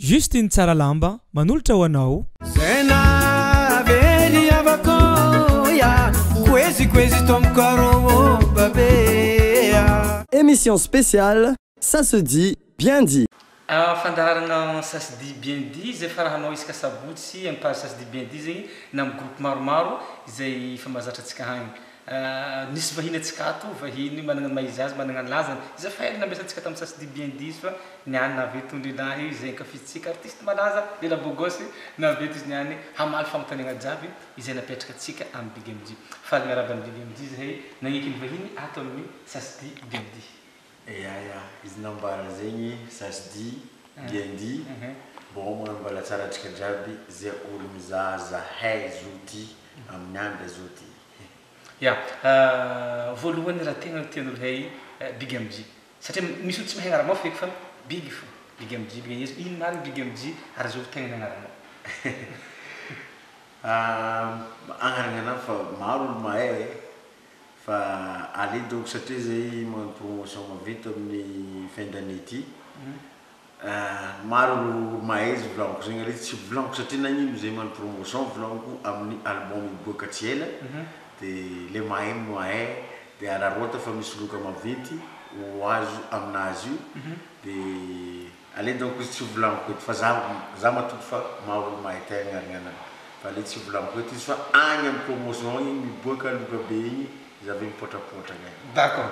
Justine Tsaralamba manolotra ho anao. Zena veli avakoya kwezi tomkaro babea. Émission spéciale, ça se dit bien dit. Fandarana ça se dit bien dit zay farahanao isaka sabotsy ampary ça se dit bien dit zegny na amin'ny groupe maromaro izay fa mazatra antsika hagny nisy vahiny atsika ato vahiny manana maizazy manana lazany izay fa hainy nambesantsika tamin'ny ça se dit bien dit fa niany navy tondrinahy izay nkafitsika artiste malaza Lela Bogosy navy izy niany hamaly fagnotaniana jiaby izay napetraka atsika amin'ny Big MJ fa miaraba amin'ny Big MJ zay nagniky ny vahiny ato amin'ny ça se dit bien dit. Izy nambara zegny ça se dit bien dit. Bon manambala tsara atsika jiaby zay olo mizahazahay zoti amin'ny andro zoti. Voalohany raha tegna tian'olo hay Big MJ satria misy olo tsy mahay agnaranao feky fa Big fo Big MJ Big MJ ino mariny Big MJ ary zao tegna agnaranao. Agnaranana fa maro olo mahay fa allez donc satria zay magnano promotion maventy amin'ny fin d'année ty. Maro olo mahay izy volagniko zegny ale tsy volagniko satria nagnino zay magnano promotion volagniko amin'ny album miboaka tsy ela de le mahay mahay de araroata fa misy loka maventy ho azo aminazy io de allez donc izy tsy volagniko eto fa za matoky fa maro olo mahay tegna agnaranana fa ale tsy volagniko eto izy fa agny amin'ny promotion igny miboaka loka be igny j'avais une potra gay. D'accord.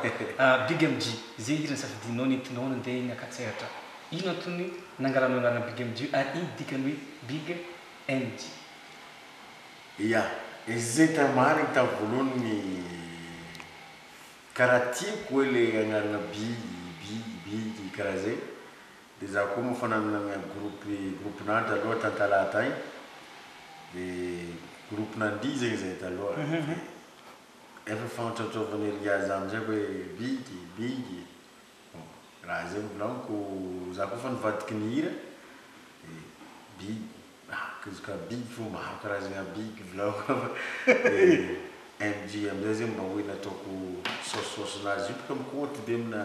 Big MJ, zay hirana safidinao nentinao nandeha niakatsehatra. Ino antony nangaranao anarana Big MJ ary ino dikany hoe Big MJ? Izy zay tamarigny tamin'ny voalohany karaha tiako hoe le agnarana Big karaha zay. De za koa moa fa nanana groupe nandro aloha tantalata igny. De groupe nandi zegny zay taloha. Efa fagnatratrovan'ny eriazy amizay hoe Big raha zay volagniko za koa fa nivadiky ny hira Big ka Big fo maro karazagna Big volagniko MJ amizay zay mba hoe nataoko saosisaosinazy io baka mikoty be amina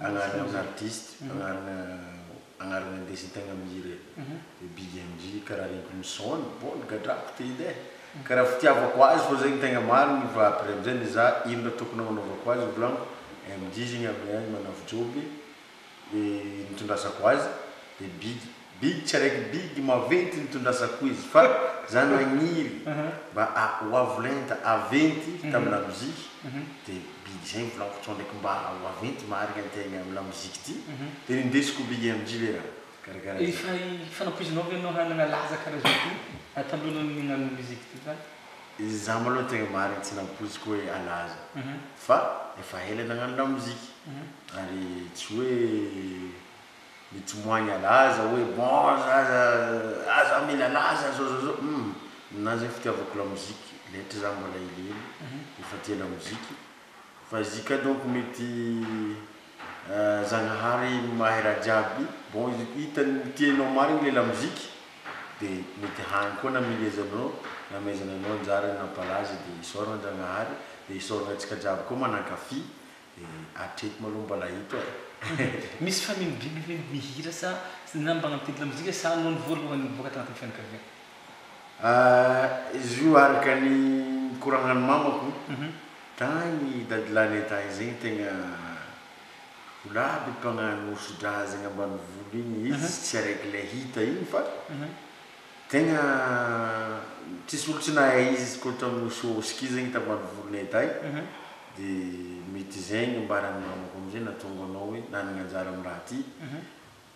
agnarana amin'ny artiste agnarana indesitegna amin'ny hira de Big MJ karaha regniko misôny bon gadrako te edy karaha fitiavako azy fa zegny tegna mariny fa après amizay niza ino tokony agnanovako azy volagniko MJ zegny aminay manavo joby de nitondrasako azy de Big tsy araiky Big maventy nitondrasako izy fa za nagniry mba ho avolenta aventy tamina muzika de Big zegny volagniko tsao ndraiky mba ho aventy marigny antegna amina muzika ty de nindesiko Big MJ le raha karakara efa fanampoizinao ve anao hanana laza karaha zao ty atalohanao nihinana muzika ty zany? Za maloha tegna marigny tsy nampoiziko hoe alaza fa efa ela nagnano la muzika ary tsy hoe mitimoagny alaza hoe bon aza mila laza zao na zegny fitiavako la muzika letry za mbola helihely efa tia la muzika fa izy ka donc mety Zagnahary mahay raha jiaby bon hitany tianao marigny le la muzika de mety hagny koa namileza aminao namezana anao anjara nampalaza de isorana Zagnahary de isorana atsika jiaby koa manan-kafy de atreto maloha mbola hito misy famille Big ve mihira sa nambagna mitety la muzika sa anao ny voalohany miboaka tagnatin'ny fianakaviana? Izy io araka ny koragnan'ny mamako tagny dadilany tagny zegny tegna olaby mpagnano osodra zegny ambanivolo igny izy tsy araiky le hita igny fa tegna tsisy olo tsy nahay izy koa tamin'ny ososika zegny tambanivolo tay de mety zegny ambarany mamako amizay natonga anao hoe nanagna anjara amin'ny raha ty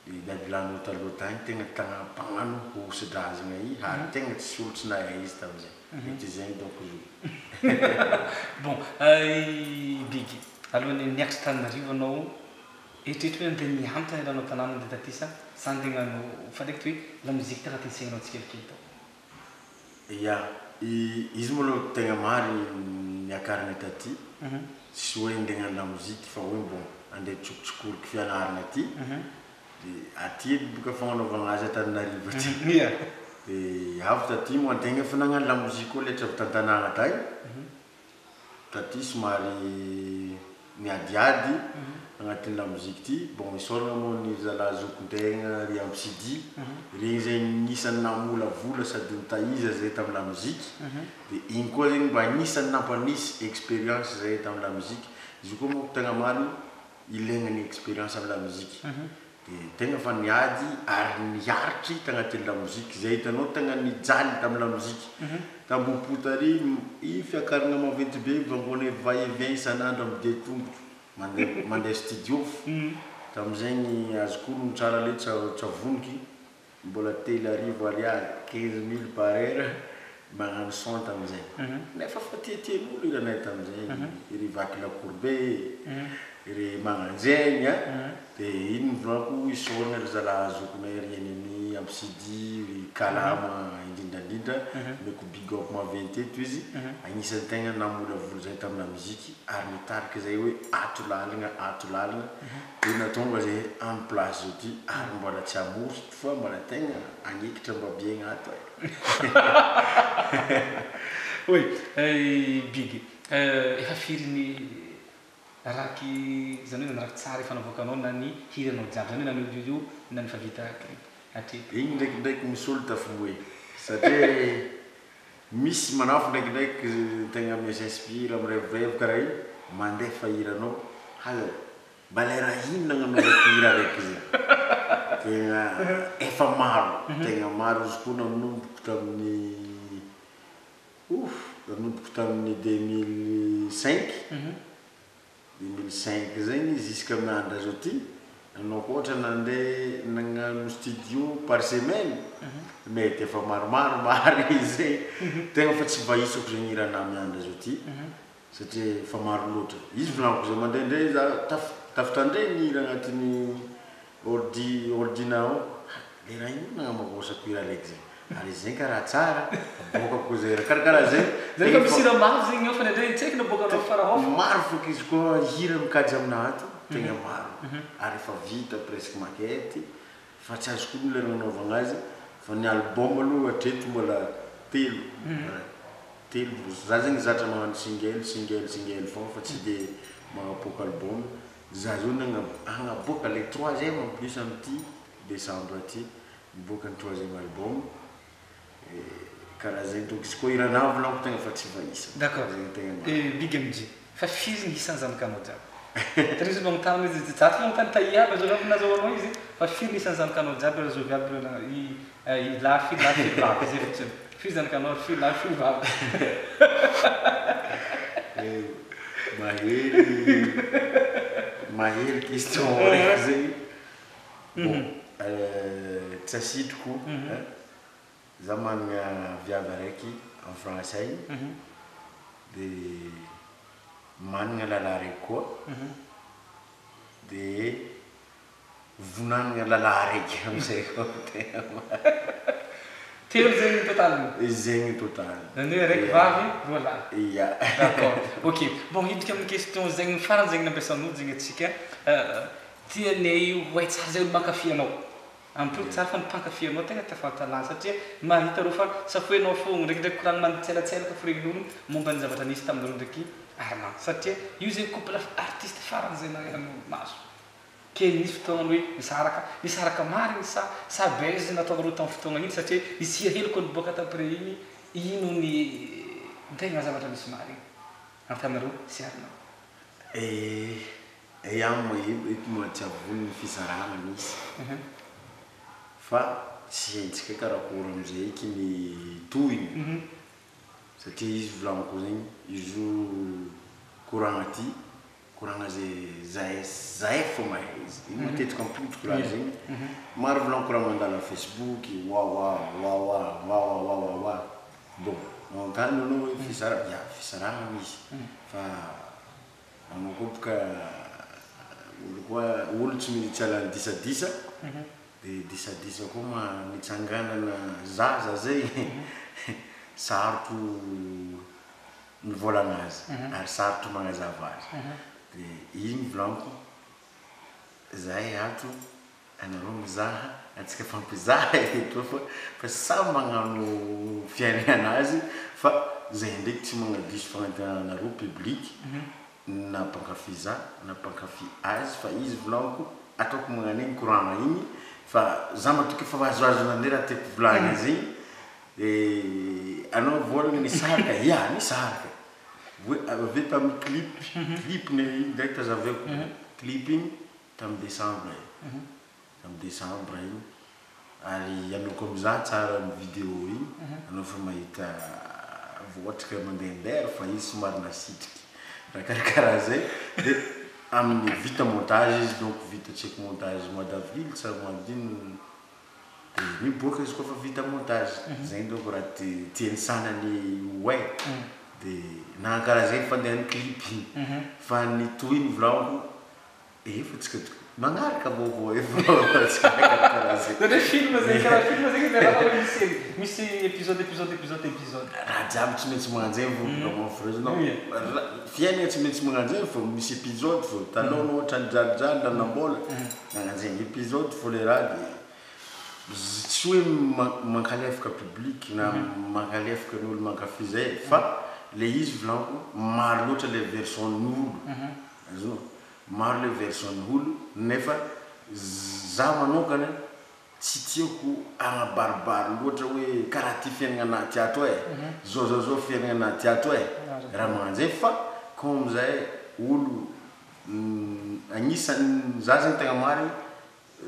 de dadilanao taloha tagny tegna mpagnano osodra zegny ary tegna tsisy olo tsy nahay izy tamizay mety zegny donc zo. Bon Big alohan'ny niakatra Tananarivo anao eritreritry hoe andeha miantona ilanao tanàna andeha taty sa andeha hagnano fa ndraiky hoe la muzika tegna tiantsegninao tsikelikely tao? Izy maloha tegna mary niakarana taty tsy hoe andeha hagnano la muzika fa hoe bon andeha tsokotsikoriky fianarana ty de aty boka fagnanovagna azy Tananarivo ty de avy taty moa antegna efa nagnano la muzika koa letra avy tantanàgna tay taty somary niadiady agnatin'ny lamozika ty bon isaorana moa ny zalazokon-tegna ry ampy CD regny zegny nisan'ny namola vola sady nitaiza zay tamin'ny lamozika dia igny koa zegny mba nisan'ny nampanisy expérience zay tamin'ny lamozika izy koa moa tegna marina ilaigna ny expérience amin'ny lamozika dia tegna fa niady ary niaritry tagnatin'ny lamozika zay hitanao tegna nijaly tamin'ny lamozika tambopotary i fiakarana maventy be vangone va-et-vient isan'andro amin'ny dia tongotro mandeha studio tamizegny azokolo tsara le tsavoniky mbola telo arivo ariary 15 000 par heure magnano son tamizegny nefa fa tieten'olo iranay tamizay iry vaky lacourbe iry magnanjegny dia iny volako isorana ry zalazokonay ry enemy ampy CD ry kalama indrindrandrindra meko big up maventy eto izy agnisan'ny tegna namola vola zay tamin'ny lamozika ary mitarika zay hoe ato lalagna dia natonga zay en place zao ty ary mbola tsy amory fa mbola tegna agnekitra mba biegna ato oi big efa firy raky zany hoe nanaraky tsara fanaovaka anao na ny hiranao jiaby zany hoe nanao io na ny fa vita clip atreto igny ndraikindraiky misy olo tafomoe satria misy manafo ndraikindraiky tegna misinspire amy revorevy karaha iny mandeha fa hiranao hala balera ino nagnanaovako hira raiky zay tegna efa maro tegna maro izy koa nanomboko tamin'ny 2005 zegny jusqu'à andra zao ty anao koa ohatra nandeha nagnano studio par semaine mety efa maromaro mary izy tegna fa tsy vahisako zegny irana miandra zao ty satria efa maro loatra izy volanako zay mandehandray za tafitandray ny hira agnatin'ny ordinao le raha ino nagnamavosako hira raiky zay ary izy zegny karaha tsara bokako zay karakaraha zay zay fa misy hira maro zegny eo fa ndraindray tsy haiko na bokanao farahafa maro foka izy koa hira mikajy aminaty tegna maro ary efa vita presque maquette fa tsy azo koa le nanaovagna azy fa ny album aloha hatreto mbola telo za zegny zatra magnano single fogna fa tsy dia magnapoka album za zao agnaboaka le 3e en plus am'ty décembre aty miboaka ny 3e album karaha zegny donc izy koa iranao volanako tegna fa tsy vahisa d'accord tegna big MG fa firy ny isan'ny zanakanao jiaby tary izy magnotany izy jaty magnotany taiaby azo nazahoanao izy fa firy ny isan'ny zanakanao jiaby raha zovy aby lafy vavy zay fotsiny firy zanakanao firy lafy firy vavy mahery question raiky zegny bon tsy asitroko za managna viavy araiky en français dia managna lalahy raiky koa dia vonanagna lalahy raiky amizay koa tegna telo zegny totaliny zegny total zany hoe raiky vavy roa lahy ia d'accord ok bon hidika amin'ny question zegny farany zegny nampiasan'olo zegny atsika tianay hoe tsara zay olo mankafy anao ampolo tsara fa nipankafy anao tegna tafatalana satria mahita reo fa safoenao fogna ndraikindraiky koragno manitselatselaka firegn'olo momba ny zavatra nisy taminareo ndraiky arma satria io zegny couple artiste farany zay nahan'olo maso kely nisy fotoagnany hoe nisaraka marigny sa baizy nataonareo tamin'ny fotoagna iny satria nisy hely koa niboaka taprès igny ino ny tegna zavatra nisy marigny antanareo sy arinao amo eto moa tsy avony ny fizaragna misy fa tsy haintsika karakory amizay eky ny tohiny satria izy volaniko zegny izy koragna ty koragna zay zahay fo mahay izy iny matetika ampotroko raha zegny maro volaniko raha mandala Facebook wawa bon nontany anao hoe fisaragna misy fa anao koa boka olo koa olo tsy militsy alany disadisa dia disadisa koa mitsanganana zaza zay sarotro mivolagna azy ary sarotro magnazava azy dia igny volaniko zahay ato anareo mizaha atsika fampizaha eto fa samy magnano fiainana azy fa zay ndraiky tsy magnadiso fagnantenanareo public nampankafy za nampankafy azy fa izy volaniko ataoko magnan'igny courant igny fa za matoky efa azoazo nandeha raha tiako volagna izy igny anao voalagna nisaraka ia nisaraka avy tamin'ny clip ndraiky tazaveko clip igny tamin'ny décembre tamin'ny décembre igny ary anaoko amizah tsara ny vidéo igny anao fa mahita voatrika mandehandeha fa izy somary nasitriky raha karakaraha zay dia amin'ny vita montage izy donc vita tseky montage mois d'avril tsara moadino dia miboaka izy koa fa vita montage zay donc raha tiany sanany way dia nankaraha zay fandehan'ny clip fa ny tohiny volaniko efa tsika magnaraka vaovao efa Nade film zay karaha film zay dia raha misy épisode raha jiaby tsy maintsy magnanjay vao fraise non fiainana tsy maintsy magnanjay fa misy épisode fo taloha ohatra ny jalijaly nanambola magnanjay épisode fo le raha dia tsy hoe mankalefaka public na mankalefaka ny olo mankafy zay fa le izy volaniko maro loatra le version n'olo azonao maro le version n'olo nefa za manokana tsy tiako agnabaribary loatra hoe karaha ty fiainana anaty ato zao fiainana anaty ato raha magnanjay fa comme zay olo agnisan'ny za zany tegna marigny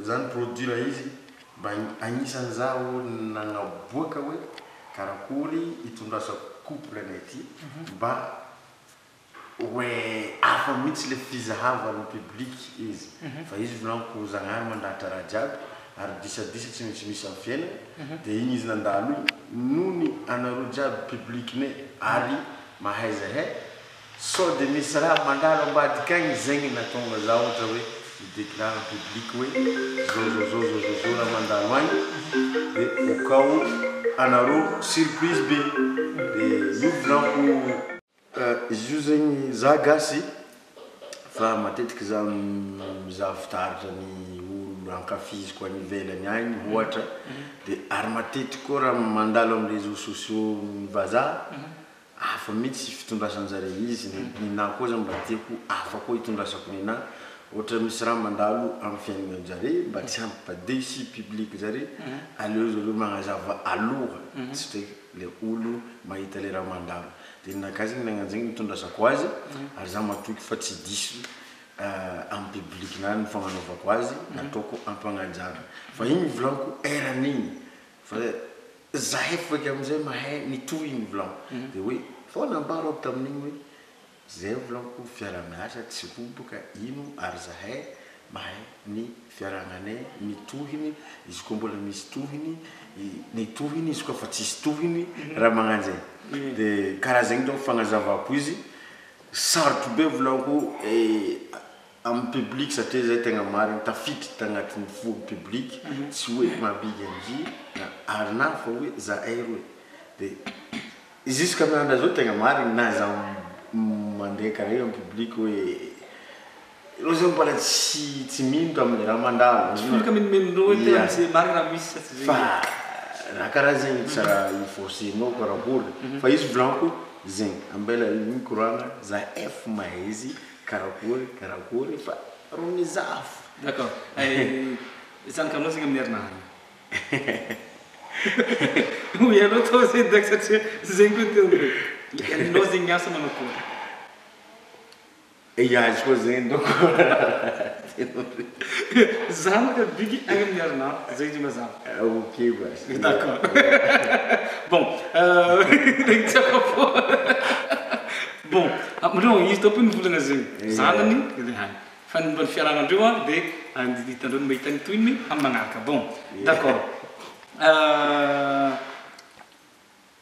zany produire izy mba agnisan'ny za olo nagnaboaka hoe karakory itondrasako couple anay ty mba hoe afa mihitsy le fizahavana public izy fa izy volaniko zagnahary mandahatra raha jiaby ary disadisa tsy maintsy misy amin'ny fiainana dia igny izy nandalo nony anareo jiaby publicnay ary mahay zahay sao dia misy raha mandalo ambadika agny zegny natonga za ohatra hoe midéclare public hoe zao raha mandalo agny dia au cas où anareo surprise be dia io volaniko izy io zegny za gasy fa matetiky za mizaha fitaratra ny olo ankafiziko any ivelany agny ohatra dia ary matetiky koa raha mandalo amin'ny réseaux sociaux ny vazaha afa mihitsy fitondrasan'zare izy ninahy koa zany mba tiako afa koa hitondrasako ninahy ohatra misy raha mandalo amin'ny fiaignan'zare mba tsy hampadesy public zare aleo zareo magnazava aloha tsy teka le olo mahita le raha mandalo dia ninakazy igny nagnanjegny mitondrasako azy ary za matoky fa tsy diso amin'ny public nany fagnanaovako azy nataoko ampanajana fa igny volaniko eran'igny fa zahay foiky amizay mahay nitohy igny volaniko dia hoe fa nambarako tamin'igny hoe zay volaniko fiara-miasa tsy hoboka ino ary zahay mahay ny fiaragnanay mitohiny izy koa mbola misy tohiny ny tohiny izy koa fa tsisy tohiny raha magnanjay dia karaha zegny donc fagnazavako izy sarotro be volaniko amin'ny public satria zay tegna marigny tafiditra tagnatin'ny fo public tsy hoe mabigy an'zy ary na fa hoe zahay roe dia jusqu'à miandra zao tegna marigny na za mandeha karaha io amin'ny public hoe reo zany mbola tsy mino amin'ny raha mandalo fa raha karaha zegny tsara iforcenao karakory fa izy volaniko zegny ambela igny koragna za efa mahay izy karakory fa ro mizafo d'accord zany kaminao zegny amin'ny herinahany oy anao tao zegny dak satria zegny koa teo anao zegny miasa manakory izy koa zegny donc zanaka bigy agny amin'ny herinahany zegny zy mazava ok basy d'accord bon regny tiako fo bon amindreo izy tao po nivolagna zegny zanany hany fa nimba ny fiaragnandreo a dia hitandreo ny mahita ny toyny amin'ny magnaraka bon d'accord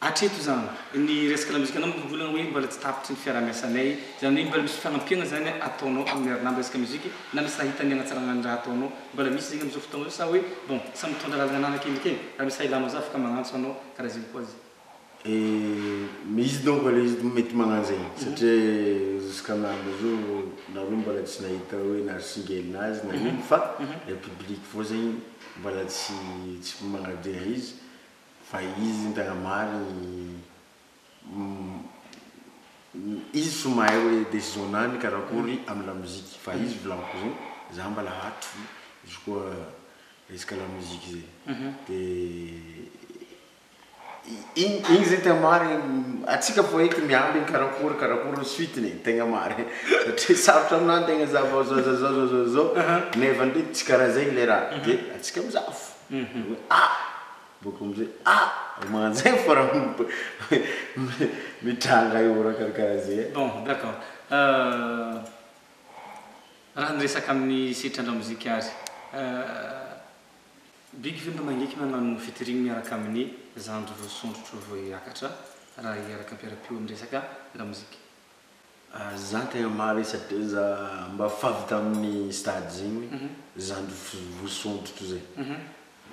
atreto zany ny resaka lamozika anao mivolagna hoe mbola tsy tapitry ny fiara-miasanay zany hoe mbola misy fifanampiagna zany ataonao amin'ny herinandro resaka muzika na misy raha hitany agnatsarana ny raha ataonao mbola misy zegny amizao fotoagna sa hoe bon samy mitondra lalana kelikely raha misy hailanao za afaka magnantso anao karaha zegny koa izy izy donc le izy mety magnano zegny satria jusqu'à nandro zao nareo mbola tsy nahita hoe na singelinazy na ino fa le public fo zegny mbola tsy magnadina izy fa izy tegna marigny izy somay hoe décision nany karakory amy la musique fa izy volaniko zany za mbala ato izy koa resaka la musique zay de igny zay tegna mary atsika fo eky miamby karakory suiteny tegna mary satria sarotra aminany tegna zao nefa ndreky tsy karaha zegny le raha de atsika mizafo boko amizay magnanzay fo raha mitranga io raha karakaraha zay bon d'accord raha niresaka amin'ny setrandra mozika azy bigy vilona magneky nagnano featuring miaraka amin'ny Zandry Voasondrotro vao hiakatra raha hiaraka ampiarapio amin'ny resaka la mozika za tegna mary satria za mba favy tamin'ny stade zegny Zandry Voasondrotro zay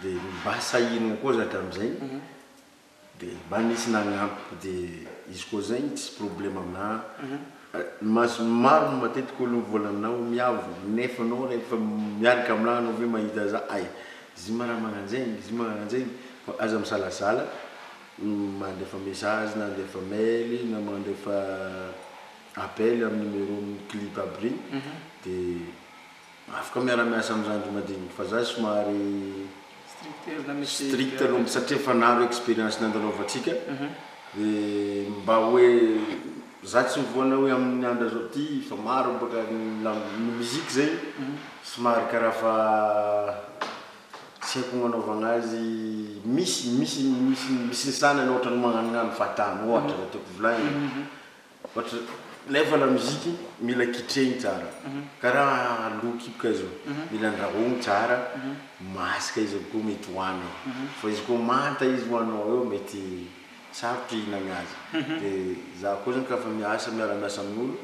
de mba sahiragna koa za tam'zay de mba nisy nagnampy de izy koa zegny tsisy problème amina maro matetiky olo mivola aminao miavo nefa anao rehefa miaraka aminao anao ve mahita za ay izy maraha magnanzegny fa aza misalasala mandefa message na andefa mail na mandefa appel amin'ny numéro clip aby regny de afaka miara-miasa am'zandry madiniky fa za somary strict aloha satria fa naro expérience nandalovantsika de mba hoe za tsy mivoana hoe amin'ny andro zao ty fa maro baka musique zay somary karaha fa tsy haiko gnanaovagna azy misy sanany ohatra ny magnanognano fatany ohatra la tiako volagny ohatra lefa la musique mila kitregny tsara karaha lokiboka zao mila andrahogny tsara masaka izy koa mety hoanao fa izy koa manta izy hoanao eo mety sarotry ihinagna azy de za koa zany kafa miasa miara-miasa amin'olo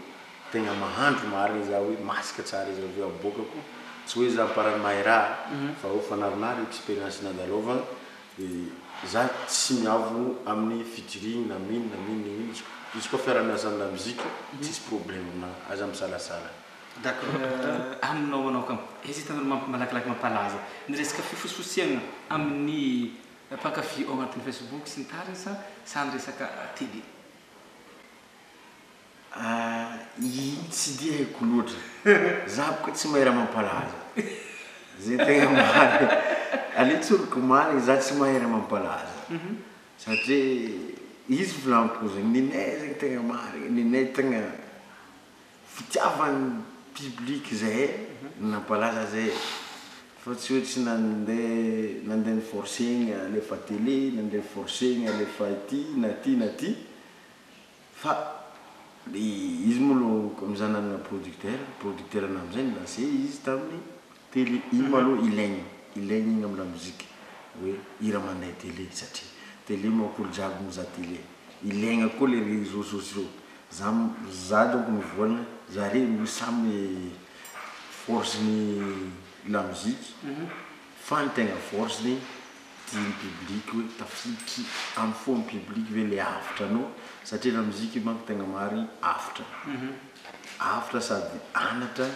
tegna mahandro marigny za hoe masaka tsara izy aveo abokako tsy hoe za parany mahay raha fa ho fanaronary expérience nandalovagna de za tsy miavo amin'ny featuring na mino izy koa fiara-miasa amina musique tsisy problème amina aza misalasala d'accord aminao anao kam hezitanao malakilaky mampalaza ny resaka fifosifosiagna amin'ny mpankafy ao agnatin'ny Facebook sy ny tariny sa ny resaka télé tsy dia haiko loatra za boka tsy mahay raha mampalaza zay tegna mary aletsoloky mary za tsy mahay raha mampalaza satria izy volaniko zegny ninay zegny tegna mary ninay tegna fitiavany public zay nampalaza zay fa tsy hoe tsy nandeha niforcegny alefa télé nandeha forcegny alefa ty na ty fa izy molo amizay nanana producteur ana amizay nilancé izy tamin'ny télé igny maloha ilaigny igny amina musique hoe ira mandeha télé satria télé makolo jiaby mizaha télé ilaigna koa les réseaux sociaux za donc mivoalana zare no samy force ny la musique fa ny tegna force ny tiany public hoe tafiditry amin'ny fon'ny public hoe le afatra anao satria la musique manko tegna mary afatra sady anatra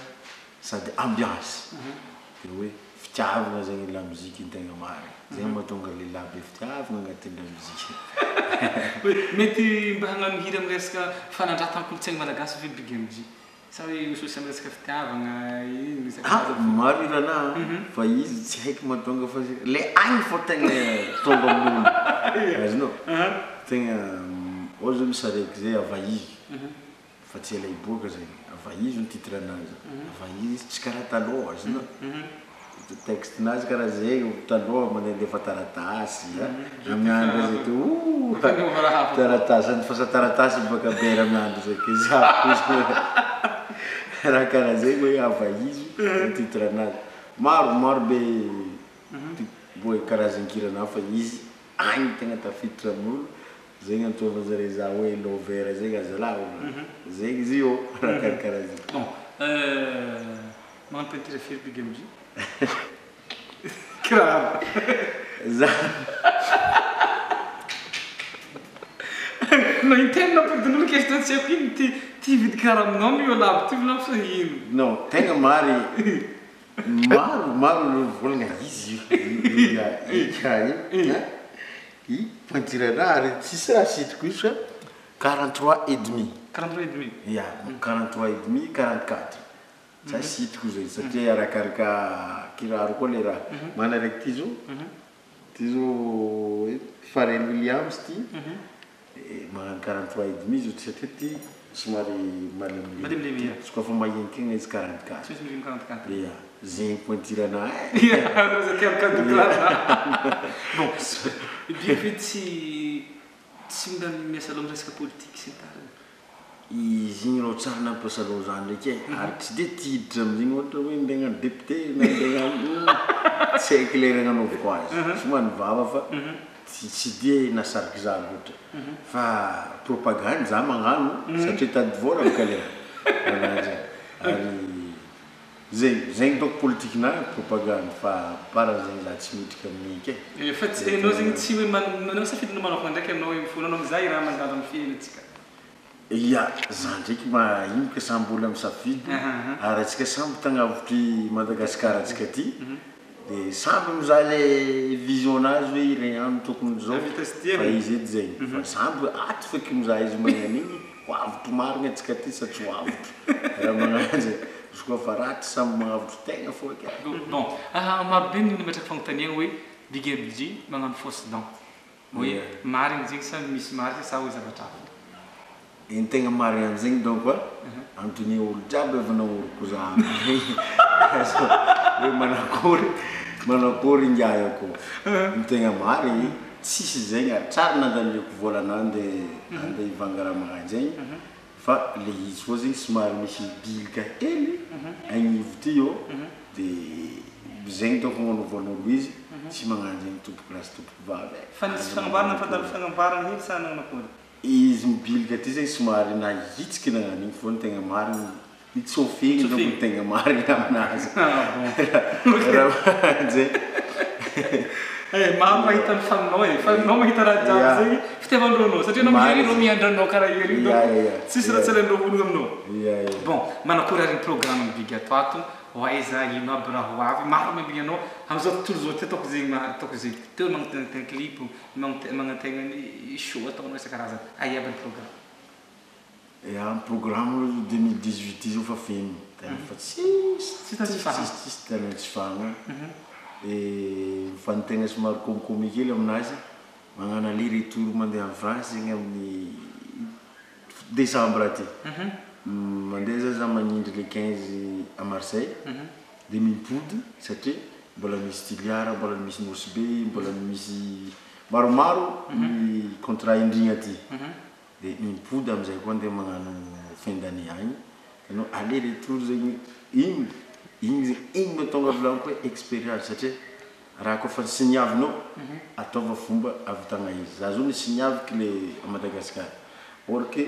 sady ambiance de hoe fitiavagna zegny la musique ny tegna mary zegny mahatonga lehilahy be fitiavagna agnatin'ny la musique mety mba hagnano hira amin'ny resaka fanandratan'ny kolontsaigny malagasy ve Big MJ sa hoe misosy amin'ny resaka fitiavagna ino maro irana fa izy tsy haiko mahatonga fa le agny fo tegna tonga amin'olo azonao tegna ozo misaraiky zay avaizy fa tsy ela iboaka zegny avaizy ny titre anazy avaizy tsy karaha taloha azonao texte nazy karaha zegny taloha mandefa taratasy amin'ny andro zay to taratasy fa taratasy baka bera amin'ny andro zay ke za raha karaha zegny hoe avaizy ny titre anazy maro be boe karazan-kirana fa izy agny tegna tafiditra amin'olo zegny antova zare za hoe lovera zegny azalahy zegny izy io raha karakaraha zegny bon magnano peinture firy Big MJ Grave. Non intendo perché non che sto sia quindi ti vedi cara non mi vola tu non sai no tenga mari maru volna izy i pentirare ci sarà sito qui 43 et demi 43,5. Ya, 43,5, 44. Ça c'est tout ça. C'était à la carca qui a recollé là. Mana avec Tizo. Tizo Pharrell Williams ti. Et mana 43,5 c'était somari malim. Ce qu'on fait moyen king est 44. 44. Ya, zin pointirana. Vous êtes un cas de plat. Bon, bien fait si me donne mes salons de politique c'est ça. Izy igny rô tsara nampiasalo zany ndraiky ary tsy de tiditra am'zigny ohatra hoe ndegna député na ndegna tsy haiko le nagnanaovako azy somary mivava fa tsy de nasariky za loatra fa propagande za magnano satria tady vola mikalera ary zegny donc politique na propagande fa para zegny za tsy miditra amin'iny ke fa anao zegny tsy hoe manao safidina manao ndraiky aminao hoe mifonanao mizaha i raha mandalo amin'ny fiainantsika. Ya, za ndraiky ino ka samby olona misafidy ary atsika samby tagnavotry Madagasikara atsika ty dia samby mizaha le vision azy hoe iray andro tokony zao fa izy edy zegny fa samby aty feky mizaha izy magnano igny ho avotro marigny atsika ty sa tsy ho avotro raha magnanjy izy koa fa ratsy samby magnavotro tegna fo eky. Bon, marobe ny metraka fanontaniana hoe Big MJ magnano fausse dent hoe marigny zegny sa misy marigny sa hoe zavatra hafa. Iny tegna marigny an'zegny donc antony olo jiaby avy naoroko za hoe manakory ingiay ako ny tegna marigny tsisy zegny ary tsara nandaleko volana andeha hivanga raha magnano zegny fa le izy koa zegny somary misy bilika hely agnivo ty eo dia zegny donc magnanaovan'olo izy tsy magnano zegny tompoko lasy tompoko vavy fa nisy fagnambarana fadala fagnambarana hely sa nagnanakory izy mibilika ty zegny somary nahitsika nagnano igny fô ny tegna marigny itsofegny donc ny tegna marigny aminazy raha zay maro mahita ny faninao fa anao mahita raha jiaby zegny fitiavandronao satria anao mihery miandranao karaha ery donc tsisy raha tsy alainao olona aminao. Bon, manakory ary ny programme Big ato ato hoaiza ino aby raha ho avy maro mambianao am'izao tontolo zao ty ataoko zegny teo magnategna clip magnategna ny show ataonao isan-karazany aiaby ny programme. Ya, programme 2018 izy io fa feno tena fa tsisy tena tsy fagna fa ny tegna somary komikomy kely aminazy magnano aller retour mandeha en France zegny amin'ny décembre aty mandeha za magnindry le 15 à Marseille dia mipody satria mbola misy Tiliara mbola misy Nosy Be mbola misy maromaro ny contrat indrigna aty dia mipody am'izay koa andeha magnano fin d'année agny anao aller retour zegny igny mahatonga volaniko hoe expérience satria raha koa fa sy niavinao ataova fomba avitagna izy za zao nisy niaviky le Madagasikara or que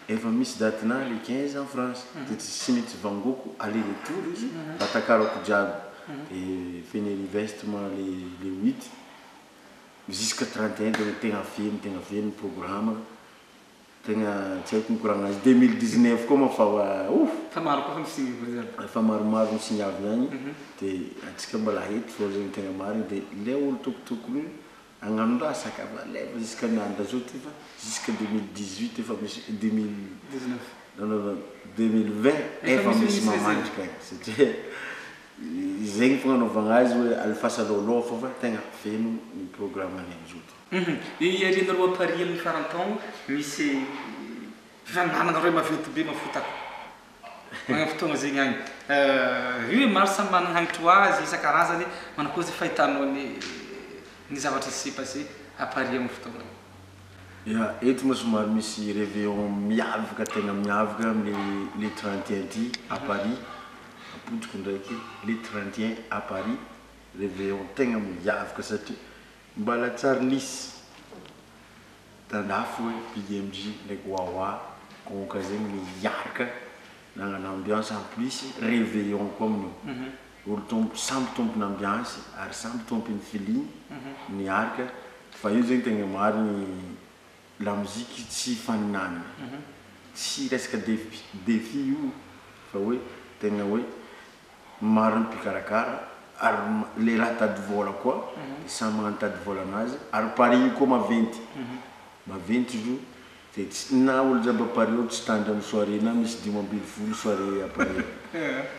efa misy datena le 15 en France dia tsy maintsy vangoko aller retour izy atakarako jiaby dia feny investissement le 8 jusqu'à 31 dia tegna feno programme tegna tsy haiko mikoragna azy 2019 koa mafa fa maro koa misigny fa maromaro misigny avy agny dia atsika mbola hety fô zegny tegna marigny dia le olo tokotokony agnano raha sakava leva jusqu'à miandra zao ty fa jusqu'à 2018 efa misy 2020 efa misy mamandrika satria zegny fagnanaovagna azy hoe alifasalôlô fô fa tegna feno ny programme any am'zao ty. Iarianareo à Paris amin'ny farantaogno misy fifananana reo maventy be mafotako magna fotoagna zegny agny io maro samy manana hagnitro azy isan-karazany manakozy fahitanao ny zavatra sy passé à Paris amin'ny fotoagna. Ya, eto moa somary misy réveillon miavaka tegna miavaka amin'ny le 31 ty à Paris apodiko ndraiky le 31 à Paris réveillon tegna miavaka satria mbala tsara nisy tandafo hoe Big MJ ndraiky Wawa konka zegny miaraka nagnano ambiance en plus réveillon koa amin'io olo samby tompony ambiance ary samby tompony feeling miaraka fa io zegny tegna marigny la musique tsy faninana tsy resaka défi io fa hoe tegna hoe maro ny mpikarakara ary le raha tady vola koa samy magnano tady vola anazy ary Paris io koa maventy io na olo jiaby Paris tsy tandra amin'ny soirée na misy 5 soirée à Paris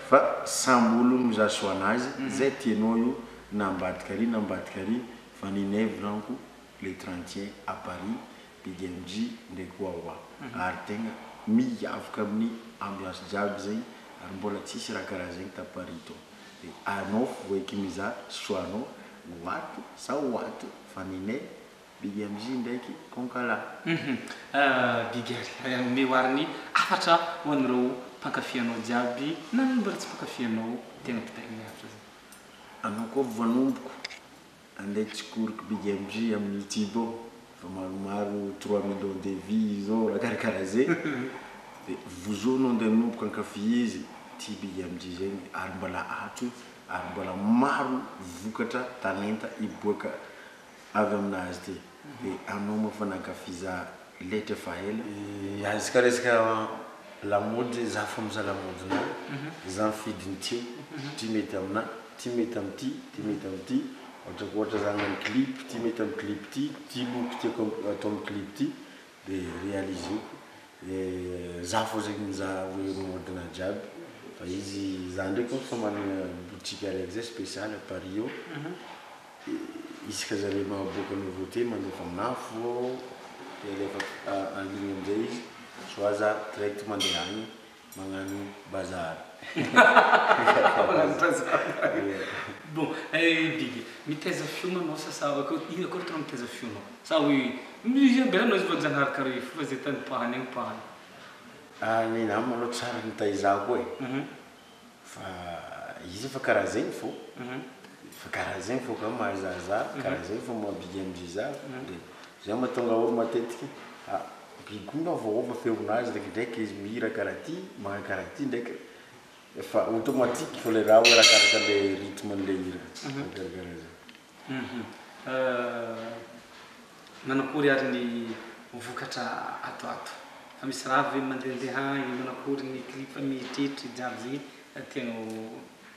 fa samby olo mizaso anazy zay tianao io na ambadika ary fa ninevy ranko le 31 à Paris Big MJ ndraiky Wawa ary tegna miavaka amin'ny ambiance jiaby zay ary mbola tsisy raha karaha zegny ta Paris to de anao voiky mizaha soanao wato sa wato fa ninevy Big MJ ndraiky Konkala Bigary miwarni afatra hoan'ireo mpankafy jiaby na mbola tsy mpankafy tegna pitahiny afatra zay anao koa voanomboko andeha tsikoriky Big MJ amin'ny YouTube fa maromaro 3 millions de vues zao raha karakaraha zay de vozoanao andeha nomboka ankafy izy ty Big MJ zegny ary mbola ato ary mbola maro vokatra talenta iboaka avy aminazy ty de anao moa fa nankafiza letra fa ela azika resaka la mode za fa mizaha la mode na za fidiny tio ty mety amina ty mety amty ty mety amty ohatra za ngany clip ty mety am clip ty look ty atao am clip ty de réaliser za fo zegny za hoe mode na jiaby fa izy za ndraiky fa manana boutique araiky zay spécial à Paris io isaka zare maboaka nouveauté mandefa aminafo de rehefa en ligne amizay izy soit za direct mandeha agny magnano bazar bon Big miteza fiona anao sa ino koa tro miteza fiona sa hoe musicien be anao izy vao janahary kare fa zay tany pahany ny nama aloha tsara nitaizako fa izy fa karaha zegny fo fa karaha zegny fo ka mahazaza karaha zegny fo ma Big MJ za de zay mahatonga olo matetiky Bigomba vaova feonazy ndraiky izy mihira karaha ty magnano karaha ty ndraiky efa automatique fo le raha hoe raha karaka le rythme le hira karaha zay manakory ary ny vokatra ato fa misy raha ve mandehandeha agny manakory ny clip mieritreritra jiaby zay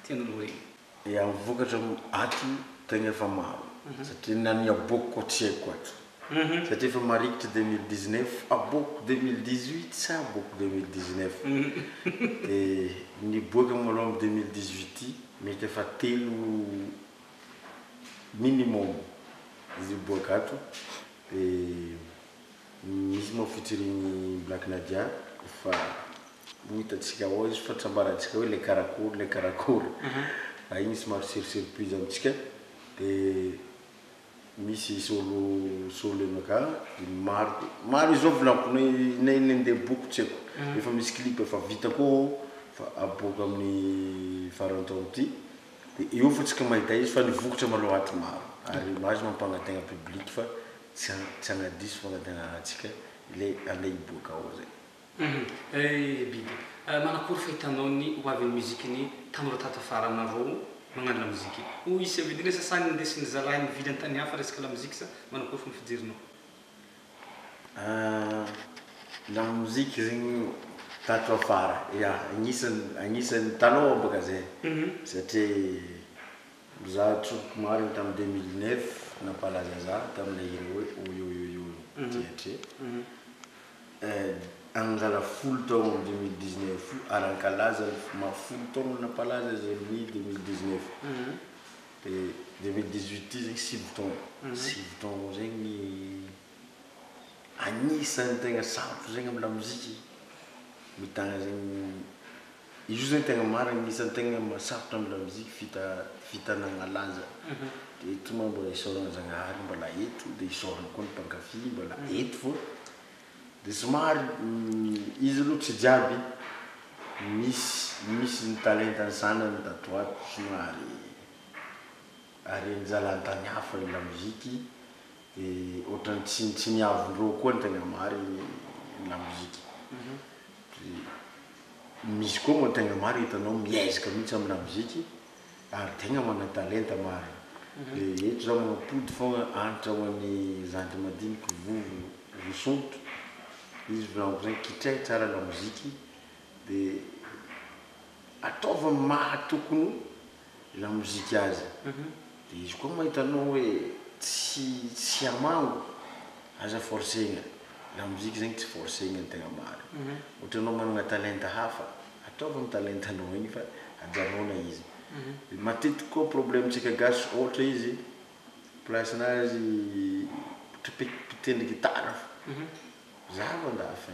tian'olo regny ya vokatra ato tegna efa maro satria nany aboko koa tsy haiko ato satria efa marikitra 2019 aboko 2018 sa aboko 2019 de niboaka malombo 2018 mety efa 3 minimum izy boaka ato de misy mo featuring Black Nadia fa hitatsika ao izy fa tsambarantsika hoe le karakory igny somary surprise amitsika de misy solo maka maro izao volampony nende boky tsy haiko efa misy clip efa vita koa fa aboaka amin'ny farantaona ty de eo fa tsika mahita izy fa nivokatra maloha ato maro ary mahazo mampagnategna public fa tsy agnadiso fagnategna atsika le andeha iboaka ao zay Big manakory fahitanao ny hoavin'ny muzikiny tanora tato afara aminareo magnano la musique ou isy avidina sasany ndesiny zalahy mivily antany hafa resaka la musique sa manakory fa mifijerinao la musique zegny tato afara ya agnisan'ny talao baka zay satria za troky maro tam 2009 napalaza za tamina hira hoe oyoyoyo tiatre angala folo taogno 2019 arankalaza mafolo taogno napalaza zay amin'ny 2019 de 2018 zegny 6 taogno zegny agnisan'ny tegna sarotro zegny amin'ny la muzika mitagna zegny izy zegny tegna marina agnisan'ny tegna masarotro amin'ny la muzika fitanagna laza de eto ma mbola isorana Zagnahary mbola eto de isorana koa ny mpankafy mbola eto fo de somary izy aloha tsy jiaby misy ny talenta ny sanany tatoato somary ary nijalantany hafa la muzika de ohatrany tsy niavondreo koa ny tegna mariny la muzika misy koa moa tegna mary hitanao miezaka mihitsy amin'ny la muzika ary tegna mana talenta mary de eto zao magnapody fogna antitra ho an'ny zandy madiniky vosonto izy volaniko zegny kitreha tsara la muzika de ataova mahatokony la muzika azy de izy koa mahitanao hoe tsy amango aza forcegna la musique zegny tsy forcegna tegna mary ohatra anao managna talenta hafa ataova ny talentanao igny fa ajanona izy matetiky koa problèmetsika gasy ohatra izy placinazy mpitendry gitara zava-ndafa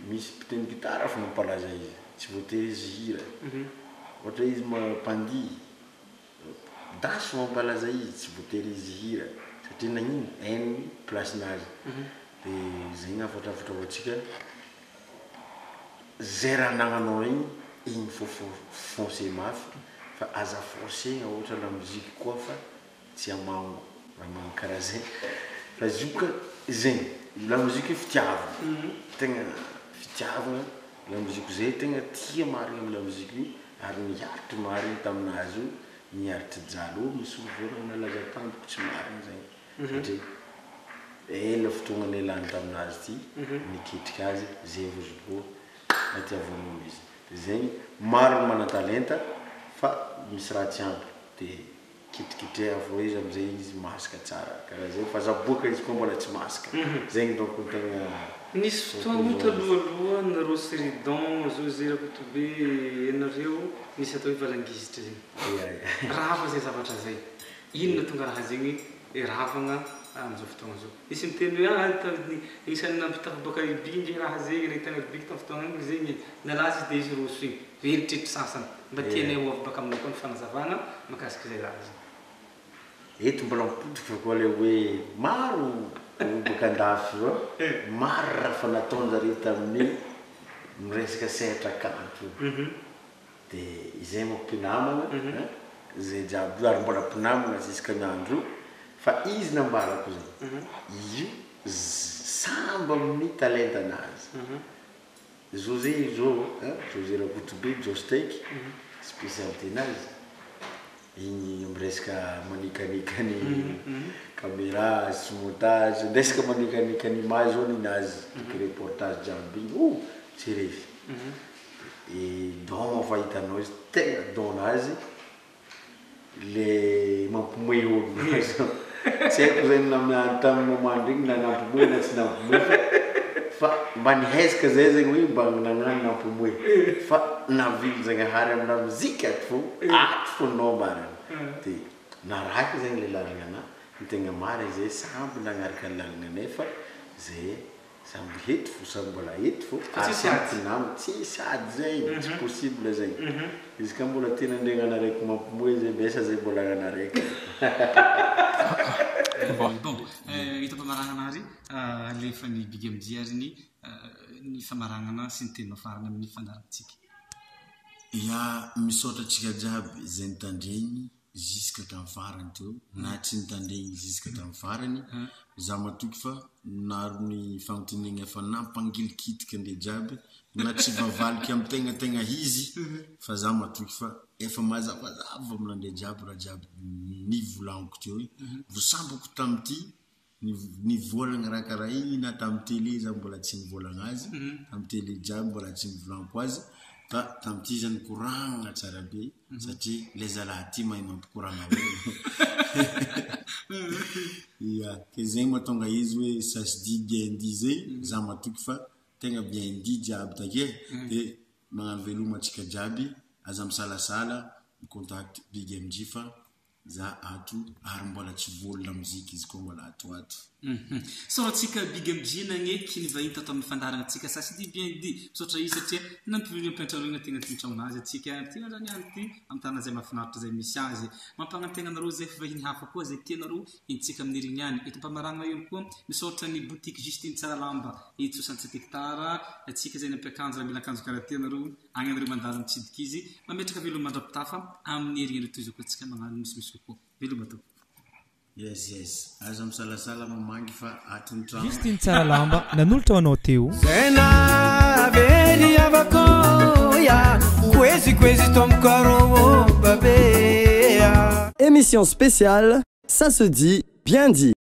misy mpitendry gitara fa mampalaza izy tsy voatery izy hira ohatra izy mampandy daso mampalaza izy tsy voatery izy hira satria nagnino hainy placinazy de zegny afatrafatra hoatsika zay raha anagnanao igny fonce mafy fa aza forcegna ohatra la musique koa fa tsy amango raha manao karaha zay fa izy ka zegny la musique fitiavana tegna fitiavana la musique zay tegna tia marigny amy la musique io ary niaritry marigny taminazy io niaritry jalo misy vorona nalaza tampoka tsy marigny zegny satria ela fotoagnany elany taminazy ty niketriky azy zay vozoboa natiavan'olo izy de zegny maro mana-talenta fa misy raha tsy ampy de kitikitreha avao izy amizay izy masaka tsara karaha zay fa zaboaka izy koa mbola tsy masaka zegny donc tegna nisy fotoagna ohatra aloaloha nareo Siridon zao zay Rakotobe ianareo nisy atao hoe valangizitra zegny rava zay zavatra zay inona tonga raha zegny ravagna amizao fotoagna zao nisy miteny hoe isan'ny nampitafiboaka ibingy raha zegny nahitana bibiky tamin'ny fotoagna igny zegny nalazy de izy roso igny veritritry sasany mba tianay ho baka aminao koa ny fanazavana makasiky zay raha zay eto mbola mipotika koa le hoe maro baka andafy zao maro raha fa nataonjare tamin'ny miresaka sehatra kanto de izay mampinamana zay jiaby ary mbola mpinamana ziska miandro fa izy nambarako zay io samby amin'ny talenta anazy José José Rakotobe Jostek spécialité nazy igny miresaka manikanikany caméra sy montage ndesaka manikanikany image zao ninazy reportage jiaby tsy refy don fa hitanao izy tegna donazy le mampimoe olo tsy haiko zay tamin'ny momandro igny na nampimoe na tsy nampimoe fa mba nihezaka zay zegny hoe mba nagnano nampimoe fa navily zagnahary amina muzika aty fo nao mariny de naraky zegny le lalagna ana ny tegna mariny zay samby nagnaraka ny lalagna anay fa zay samby hety fo samby mbola hety fo asatinamo tsy sady zay tsy possible zay izy ka mbola tena ndregna anaraiky mampimoe zay besa zay mbola anaraiky bon itampamaragna ary alefa ny Big MJ ary ny famaragnana sy ny tena farana amin'ny fandarantsika ya misaotra tsika jiaby zay nitandregny jusque tam farany teo na tsy nitandregny jusque tam farany za matoky fa naro ny fagnontaniagna efa nampangilikitika ndre jiaby na tsy vavaliky amy tegna izy fa za matoky fa efa mazavazava aminandre jiaby raha jiaby nivolagniko teo vosambako tamity nivolagna raha karaha igny na tamy télé za mbola tsy nivolagna azy tamy télé jiaby mbola tsy nivolagniko azy fa tamity zany koragna tsara be satria le zalahy ty mahay mampikoragna ya ke zegny mahatonga izy hoe ça se dit bien disé za matoky fa tegna bien dit jiaby take de magnano veloma atsika jiaby aza misalasala micontact Big MJ fa za ato ary mbola tsy voly la muzika izy koa mbola ato soratsika Big MJ nagneky ny vahiny tato amin'ny fandarana atsika ça se dit bien dit sotra izy satria nampivigny ampiantrarogna tegna tiantragnazy atsika tegna zany any ty amtana zay mahafinaritra zay misy azy mampagnantegna nareo zay vahiny hafa koa zay tianareo intsika amin'ny riny any eto mpamaragna ihany koa misaotra ny boutique Justine Tsaralamba eto 67 hectares atsika zay nampiakanjo raha mila akanjo karaha tianareo agny anareo mandalo mitsidiky izy mametraka veloma mandrapitafa amin'ny riny toy izao atsika magnano misy koa veloma to yes aza misalasala mamangy fa atiny trano Justine Tsaralamba nanolotra ho anao teo Zena veli avakoya kwezi tomkaro babea. Émission spéciale, ça se dit bien dit.